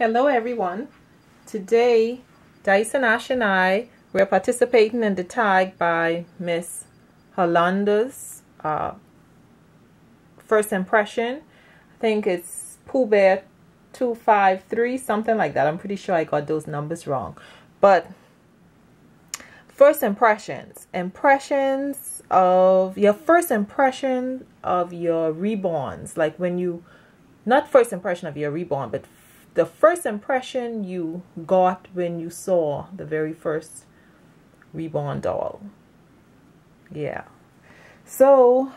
Hello everyone. Today Dyson, Ash and I we're participating in the tag by Miss Herlonda's first impression. I think it's Hulbert 253, something like that. I'm pretty sure I got those numbers wrong. But first impressions of your first impression of your reborns, like when you, not first impression of your reborn, but the first impression you got when you saw the very first reborn doll. Yeah, so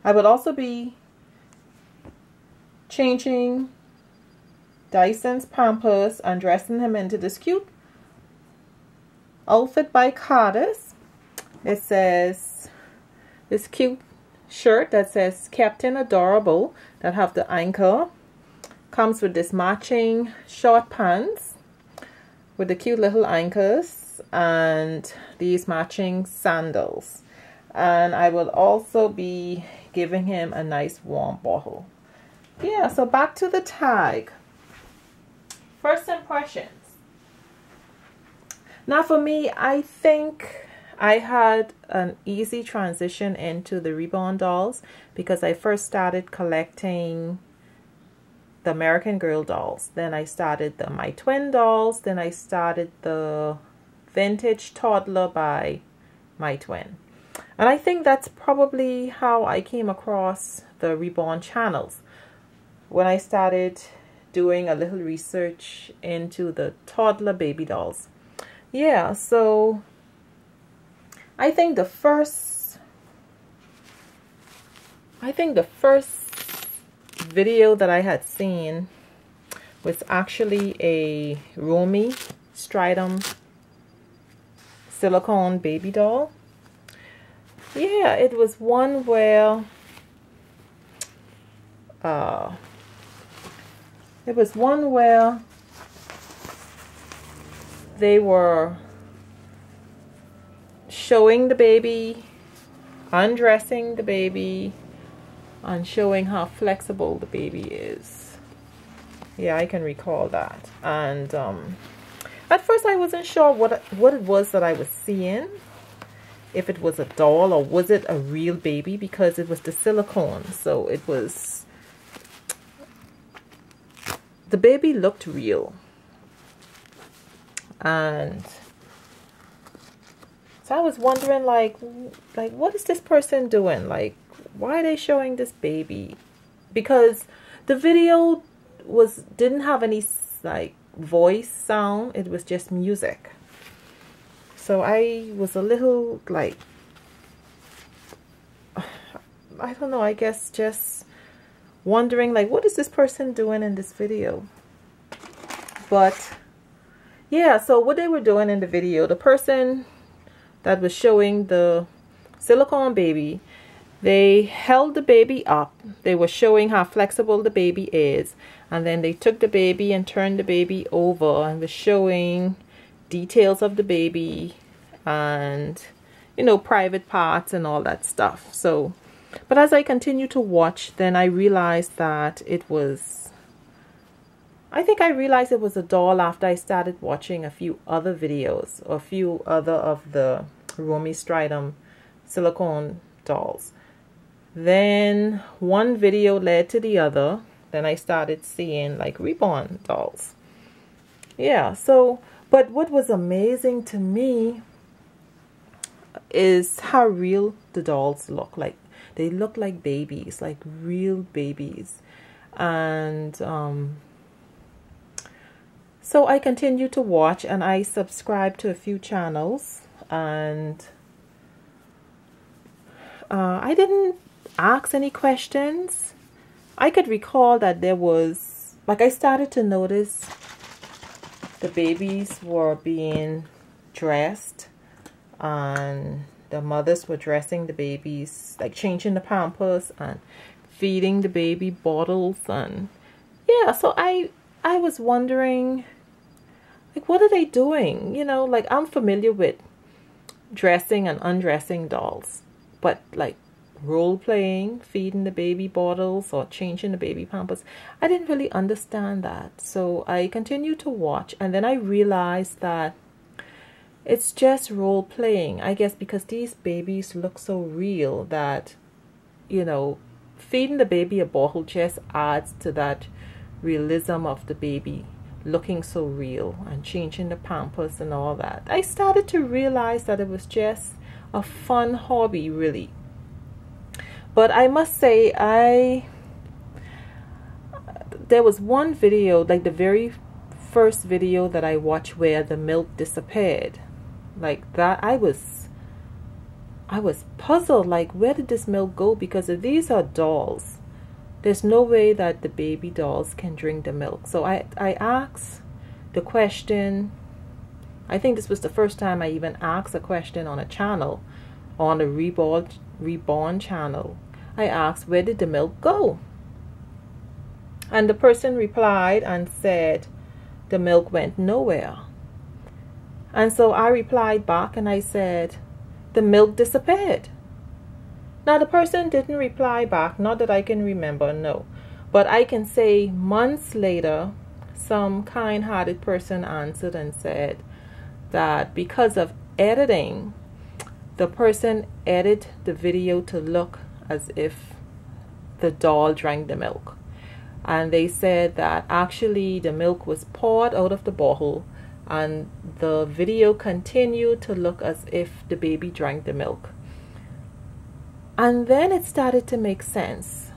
I will also be changing Dyson's Pampers and dressing him into this cute outfit by Cardis. It says this cute shirt that says Captain Adorable, that have the ankle, comes with this matching short pants with the cute little ankles and these matching sandals. And I will also be giving him a nice warm bottle. Yeah, so back to the tag. First impressions. Now for me, I think I had an easy transition into the Reborn dolls because I first started collecting the American Girl dolls. Then I started the My Twin dolls. Then I started the Vintage Toddler by My Twin. And I think that's probably how I came across the Reborn channels, when I started doing a little research into the toddler baby dolls. Yeah, so I think the first video that I had seen was actually a Romy Stridum silicone baby doll. Yeah, it was one where they were showing the baby, undressing the baby, and showing how flexible the baby is. Yeah, I can recall that. And at first I wasn't sure what it was that I was seeing, if it was a doll or was it a real baby, because it was the silicone. So it was, the baby looked real. And so I was wondering, like what is this person doing? Like, why are they showing this baby? Because the video didn't have any like voice sound, it was just music. So I was a little like, I don't know, I guess just wondering, like, what is this person doing in this video? But yeah, so what they were doing in the video, the person that was showing the silicone baby, they held the baby up. They were showing how flexible the baby is. And then they took the baby and turned the baby over and was showing details of the baby and, you know, private parts and all that stuff. So, but as I continued to watch, then I realized that it was, I think I realized it was a doll after I started watching a few other videos, or a few other of the Romy Stridum silicone dolls. Then one video led to the other. Then I started seeing like Reborn dolls. Yeah, so, but what was amazing to me is how real the dolls look. Like, they look like babies, like real babies. And so I continued to watch, and I subscribed to a few channels, and I didn't ask any questions. I could recall that there was, like, I started to notice the babies were being dressed, and the mothers were dressing the babies, like changing the pampers and feeding the baby bottles. And yeah, so I was wondering, like, what are they doing? You know, like, I'm familiar with dressing and undressing dolls, but like, role playing, feeding the baby bottles or changing the baby pampers. I didn't really understand that. So I continued to watch, and then I realized that it's just role playing, I guess, because these babies look so real that, you know, feeding the baby a bottle just adds to that realism of the baby looking so real, and changing the pampers and all that. I started to realize that it was just a fun hobby, really. But I must say, there was one video, like the very first video that I watched, where the milk disappeared. Like that, I was puzzled, like, where did this milk go? Because if these are dolls, there's no way that the baby dolls can drink the milk. So I asked the question. I think this was the first time I even asked a question on a channel, on the Reborn channel. I asked, where did the milk go? And the person replied and said the milk went nowhere. And so I replied back and I said, the milk disappeared. Now the person didn't reply back, not that I can remember, no. But I can say months later, some kind-hearted person answered and said that because of editing, the person edited the video to look as if the doll drank the milk. And they said that actually the milk was poured out of the bottle, and the video continued to look as if the baby drank the milk. And then it started to make sense,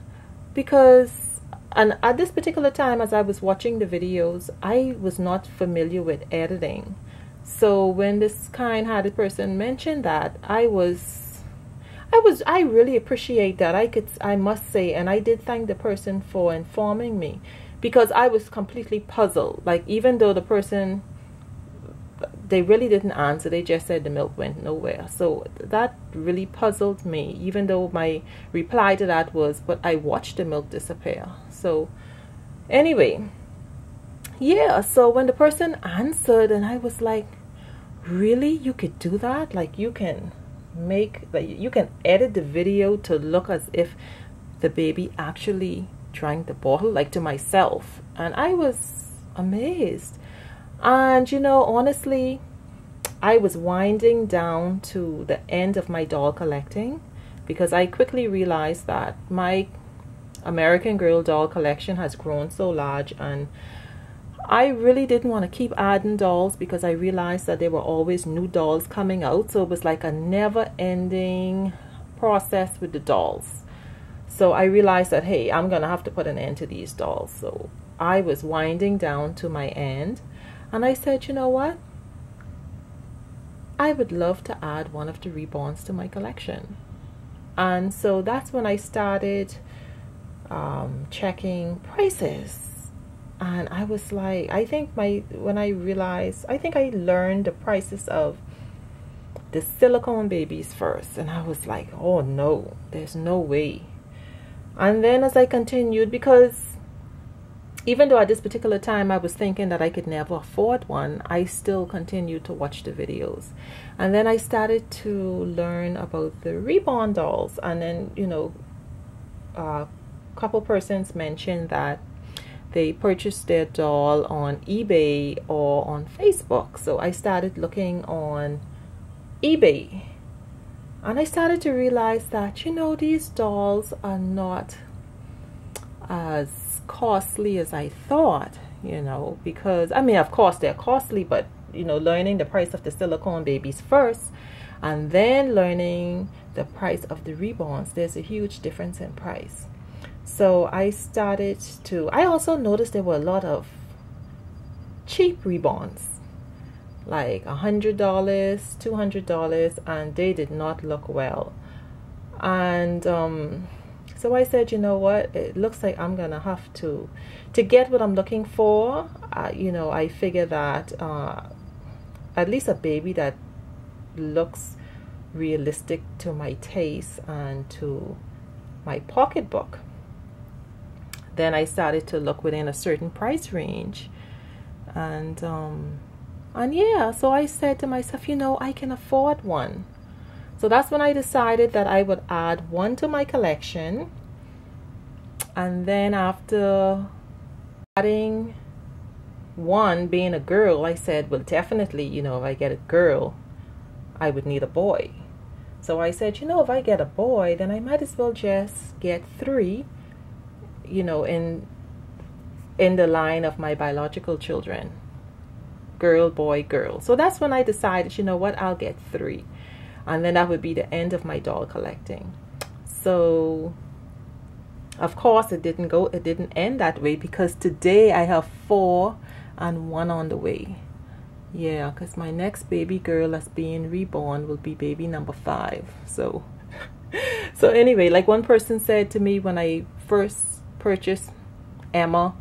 because, and at this particular time as I was watching the videos, I was not familiar with editing. So when this kind-hearted person mentioned that, I really appreciate that. I must say, and I did thank the person for informing me, because I was completely puzzled. Like, even though the person, they really didn't answer, they just said the milk went nowhere. So that really puzzled me, even though my reply to that was, but I watched the milk disappear. So anyway, yeah, so when the person answered, and I was like, really, you could do that? Like, you can you can edit the video to look as if the baby actually drank the bottle, like, to myself. And I was amazed. And you know, honestly, I was winding down to the end of my doll collecting, because I quickly realized that my American Girl doll collection has grown so large, and I really didn't want to keep adding dolls, because I realized that there were always new dolls coming out. So it was like a never-ending process with the dolls. So I realized that, hey, I'm gonna have to put an end to these dolls. So I was winding down to my end, and I said, you know what, I would love to add one of the Reborns to my collection. And so that's when I started checking prices. And I was like, I think I learned the prices of the silicone babies first. And I was like, oh no, there's no way. And then as I continued, because even though at this particular time I was thinking that I could never afford one, I still continued to watch the videos. And then I started to learn about the Reborn dolls. And then, you know, a couple persons mentioned that they purchased their doll on eBay or on Facebook. So I started looking on eBay, and I started to realize that, you know, these dolls are not as costly as I thought, you know, because, I mean, of course they're costly, but, you know, learning the price of the silicone babies first, and then learning the price of the Reborns, there's a huge difference in price. So I started to, I also noticed there were a lot of cheap Reborns, like $100, $200, and they did not look well. And so I said, you know what, it looks like I'm gonna have to get what I'm looking for. You know, I figure that at least a baby that looks realistic to my taste and to my pocketbook. Then I started to look within a certain price range, and yeah, so I said to myself, you know, I can afford one. So that's when I decided that I would add one to my collection. And then after adding one being a girl, I said, well, definitely, you know, if I get a girl, I would need a boy. So I said, you know, if I get a boy, then I might as well just get 3, you know, in the line of my biological children. Girl, boy, girl. So that's when I decided, you know what, I'll get 3. And then that would be the end of my doll collecting. So of course it didn't end that way, because today I have 4 and 1 on the way. Yeah, because my next baby girl that's being reborn will be baby number 5. So so anyway, like one person said to me when I first purchased Emma,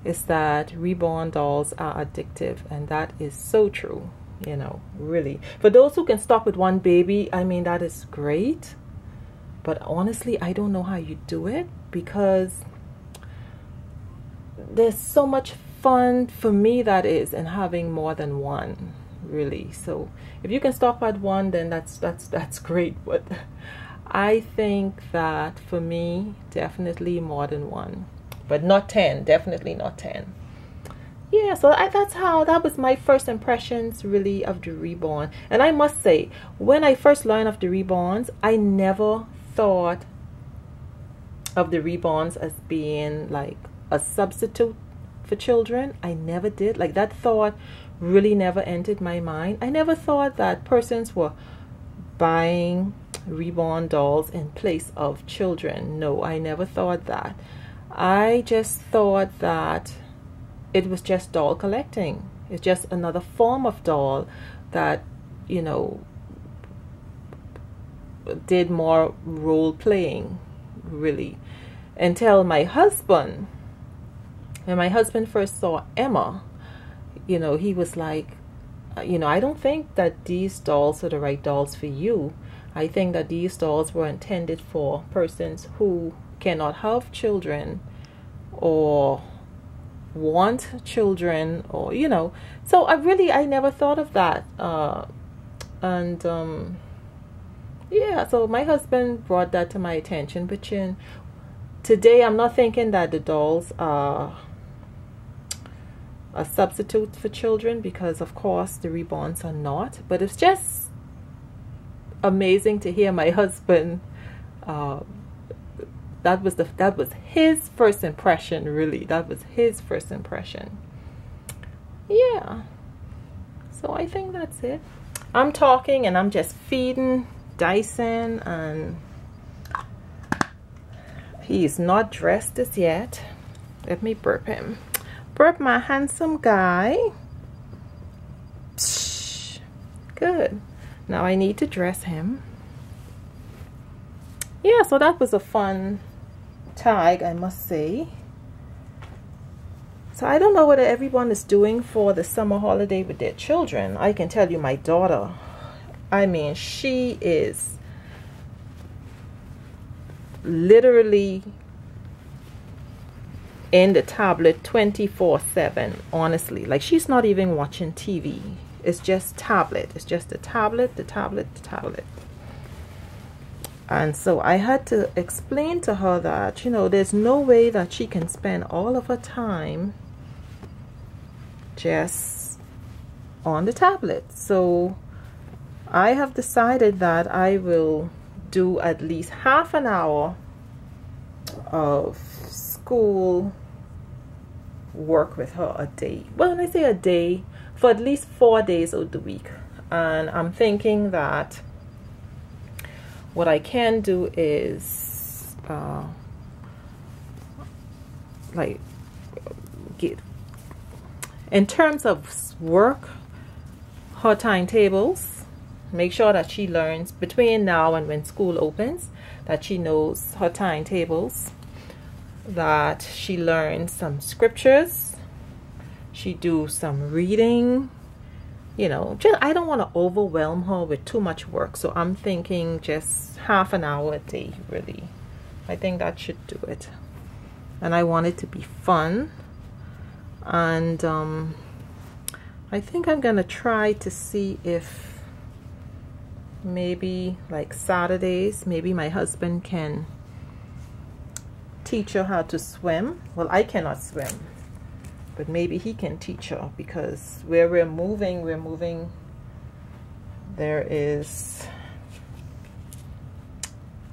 is that reborn dolls are addictive, and that is so true. You know, really, for those who can stop with 1 baby, I mean, that is great. But honestly, I don't know how you do it, because there's so much fun for me that is in having more than 1, really. So if you can stop at 1, then that's great. But I think that for me, definitely more than 1, but not 10. Definitely not 10. Yeah, so that was my first impressions really of the reborn. And I must say, when I first learned of the reborns, I never thought of the reborns as being like a substitute for children. I never did. Like, that thought really never entered my mind. I never thought that persons were buying reborn dolls in place of children. No, I never thought that. I just thought that it was just doll collecting. It's just another form of doll that, you know, did more role playing, really. Until my husband, when my husband first saw Emma, you know, he was like, you know, I don't think that these dolls are the right dolls for you. I think that these dolls were intended for persons who cannot have children or want children, or, you know. So I never thought of that. Yeah, so my husband brought that to my attention. But today I'm not thinking that the dolls are a substitute for children, because of course the reborns are not. But it's just amazing to hear my husband, that was his first impression, really. That was his first impression. Yeah, so I think that's it. I'm talking and I'm just feeding Dyson, and he is not dressed as yet. Let me burp him. Burp my handsome guy. Psh, good. Now I need to dress him. Yeah, so that was a fun tag, I must say. So I don't know what everyone is doing for the summer holiday with their children. I can tell you, my daughter, I mean, she is literally in the tablet 24/7, honestly. Like, she's not even watching TV. It's just tablet. It's just the tablet, the tablet, the tablet. And so I had to explain to her that, you know, there's no way that she can spend all of her time just on the tablet. So I have decided that I will do at least half an hour of school work with her a day. Well, when I say a day, for at least 4 days of the week. And I'm thinking that what I can do is like get, in terms of work, her timetables, make sure that she learns between now and when school opens, that she knows her timetables, that she learns some scriptures, she do some reading. You know, just, I don't want to overwhelm her with too much work. So I'm thinking just half an hour a day, really. I think that should do it. And I want it to be fun. And I think I'm going to try to see if maybe like Saturdays, maybe my husband can teach her how to swim. Well, I cannot swim, but maybe he can teach her, because where we're moving, there is,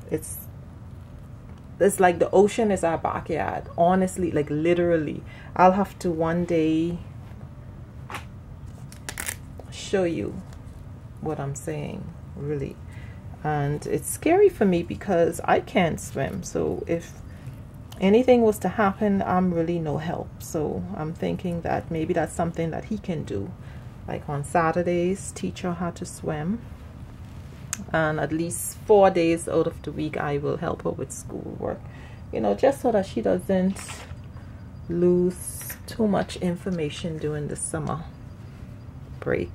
it's like the ocean is our backyard. Honestly, like literally, I'll have to one day show you what I'm saying, really. And it's scary for me because I can't swim, so if anything was to happen, I'm really no help. So I'm thinking that maybe that's something that he can do, like on Saturdays, teach her how to swim, and at least 4 days out of the week I will help her with schoolwork, you know, just so that she doesn't lose too much information during the summer break.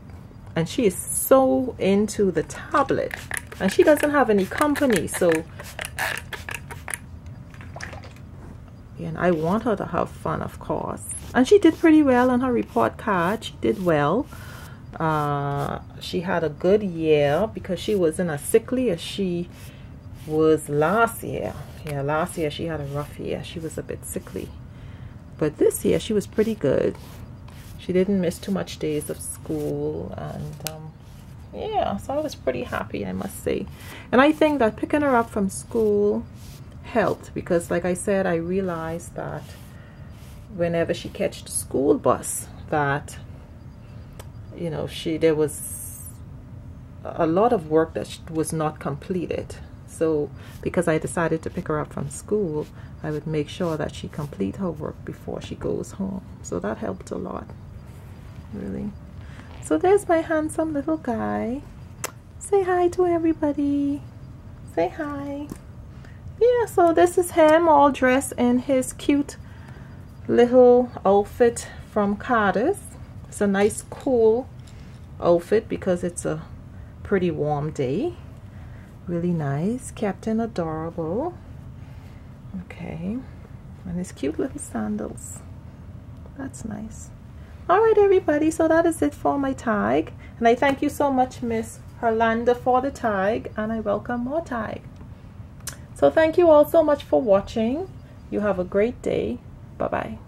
And she is so into the tablet, and she doesn't have any company, so and I want her to have fun, of course. And she did pretty well on her report card. She did well. She had a good year because she wasn't as sickly as she was last year. Yeah, last year she had a rough year. She was a bit sickly. But this year she was pretty good. She didn't miss too much days of school. And yeah, so I was pretty happy, I must say. And I think that picking her up from school helped, because like I said, I realized that whenever she catch the school bus, that, you know, there was a lot of work that was not completed. So because I decided to pick her up from school, I would make sure that she complete her work before she goes home. So that helped a lot, really. So there's my handsome little guy. Say hi to everybody. Say hi. Yeah, so this is him all dressed in his cute little outfit from Carter's. It's a nice cool outfit because it's a pretty warm day. Really nice. Captain adorable. Okay. And his cute little sandals. That's nice. Alright everybody, so that is it for my tag. And I thank you so much, Miss Herlonda, for the tag, and I welcome more tag. So thank you all so much for watching. You have a great day. Bye-bye.